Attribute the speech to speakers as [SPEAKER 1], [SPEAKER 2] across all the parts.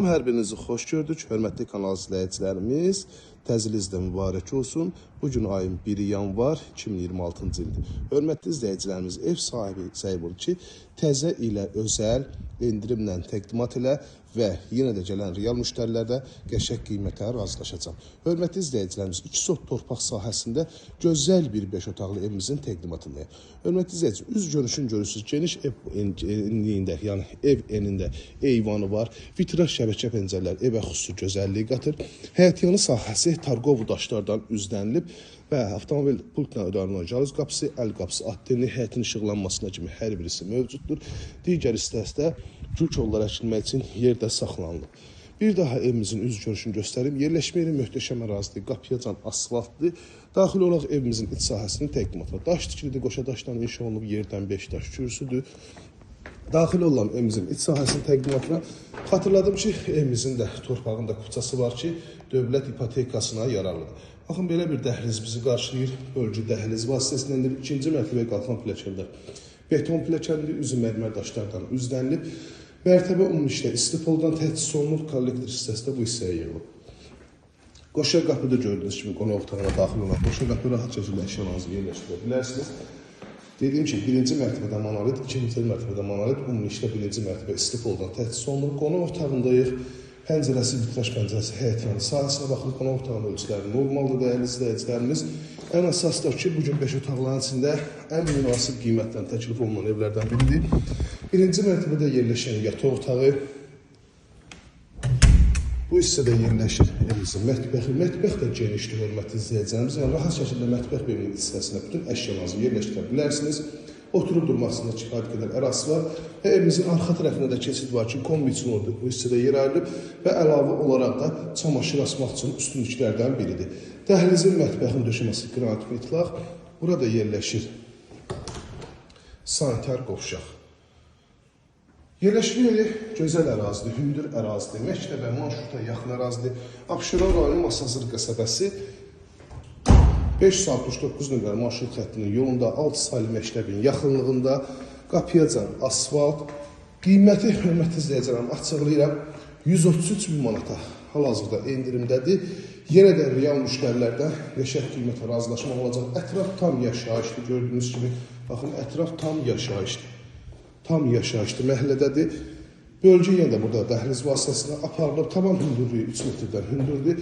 [SPEAKER 1] Hər birinizi xoş gördük, hörmətli kanal izləyicilərimiz. Təzəniz də mübarək olsun. Bugün ayın 1 yanvar 2026-cı ildir. Hörmətli izləyicilərimiz, ev sahibi sayılır ki, təzə ilə özəl endirimlə təqdimat elə və yenə də gələn real müştərilərdə qəşəng qiymətə razılaşacaq. Hörmətli izləyicilərimiz, 2 sot torpaq sahəsində gözəl bir 5 otaqlı evimizin təqdimatındayıq. Hörmətli izləyicilərimiz, üz görüşün görürsünüz, geniş ev enliyində, yəni ev enində eyvanı var, vitraj şəbəkə pəncərələr evə xüsusi gözəlliyi qatır. Həyətyanı sahəsi tarqov daşlardan üzlənilib və avtomobil pultla ödənilen cihaz qapısı, əl qapısı, attenli həyətin işıqlanmasına kimi hər birisi mövcuddur. Digər hissədə gül kolları əkilmək üçün yerdə saxlanılıb. Bir daha evimizin üz görüşünü göstərim. Yerləşmə yeri möhtəşəm ərazidir, qapıyacan asfaltdır. Daxil olaraq evimizin iç sahəsinin təqdimatı. Daş tikilidir, qoşa daşdan inşa olunub, yerdən 5 daş kürsüdür. Daxil olan evimizin iç sahəsinin təqdimatına xatırladım ki, evimizin də torpağında kupçası var ki, dövlət ipotekasına yararlıdır. Baxın, belə bir dəhliz bizi qarşılayır. Bölgü dəhliz vasitəsindən ikinci mərtəbəyə qalxan pilləkənlər. Beton pilləkəndir, üzü mərmər daşlardan üzlənilib. Mərtəbə ümumi işlə istipoldan təchiz olunub, kollektor hissəsi də bu hissəyə yığılıb. Qoşa qapıda gördüyünüz kimi qonaq otağına daxil olan qoşa qapı rahat şəkildə əşyalarınızı yerləşdirə bilərsiniz. Dediyim ki, birinci mərtəbədə monolit, ikinci mərtəbədə monolit, ümumi işlə birinci mərtəbə istipoldan təchiz olunub. Qonaq otağındayıq. Pəncərəsi, vitraj pəncərəsi, həyətyanı sahəsinə baxın, qonaq otağının ölçüləri normaldır dəyərli izləyicilərimiz. Ən əsas da ki, bugün 5 otaqların içində ən münasib qiymətlə təklif olunan evlərdən biridir. Birinci mərtəbədə yerləşən yataq otağı. Bu hissədə yerləşir evimizin mətbəxi. Mətbəx də genişdir, hörmətli izləyicilərimiz. Yəni, rahat şəkildə mətbəx bölümünün hissəsinə bütün əşyalarınızı yerləşdirə bilərsiniz. Oturub durmasında kifayət qədər ərazisi var və evimizin arxa tərəfində də keçid var ki, kombi üçün orada bu hissədə yer ayrılıb və əlavə olaraq da çamaşır asmaq üçün üstünlüklərdən biridir. Dəhlizin mətbəxin döşəməsi qranit metlaq. Burada yerləşir sanitar qovşaq. Yerləşmə yeri gözəl ərazidir, hündür ərazidir, məktəbə, marşruta yaxın ərazidir. Abşeron rayonu Masazır qəsəbəsi 569 nömrəli marşrut xəttinin yolunda 6 saylı məktəbin yaxınlığında qapıyacan asfalt. Qiyməti, hörmətli izləyicilərim, açıqlayıram, 133 bin manata hal-hazırda endirimdədir. Yenə də real müştərilərdən qəşəng qiymətə razılaşmaq olacaq. Ətraf tam yaşayışdır, gördüyünüz kimi. Baxın, ətraf tam yaşayışdır. Tam yaşayışlı məhlədədir. Bölgə yenə də burada dəhliz vasitəsilə aparılıb. Tavan hündürlüyü 3 metrdən hündürdür.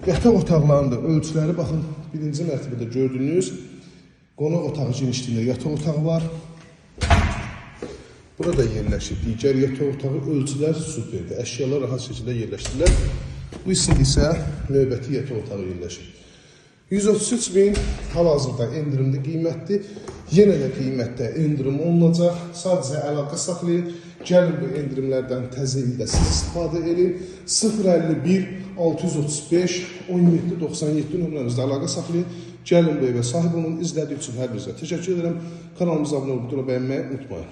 [SPEAKER 1] Yataq otaqlarında ölçüləri, baxın, birinci mərtəbədə gördüyünüz qonaq otağı genişliyində yataq otağı var. Burada yerləşir digər yataq otağı, ölçülər superdir. Əşyalar rahat şəkildə yerləşdirilir. Bu hissədə isə növbəti yataq otağı yerləşir. 133 bin hal-hazırda endirimli qiymətdir. Yenə də qiymətdə endirim olunacaq. Sadəcə əlaqə saxlayın. Gəlin bu endirimlərdən təzə ildə siz istifadə edin. 051 635 1797 nömrəmizdə əlaqə saxlayın. Gəlin bu evə sahib olun. İzlədiyi üçün hər birinizə təşəkkür edirəm. Kanalımıza abunə olub, bəyənməyi unutmayın.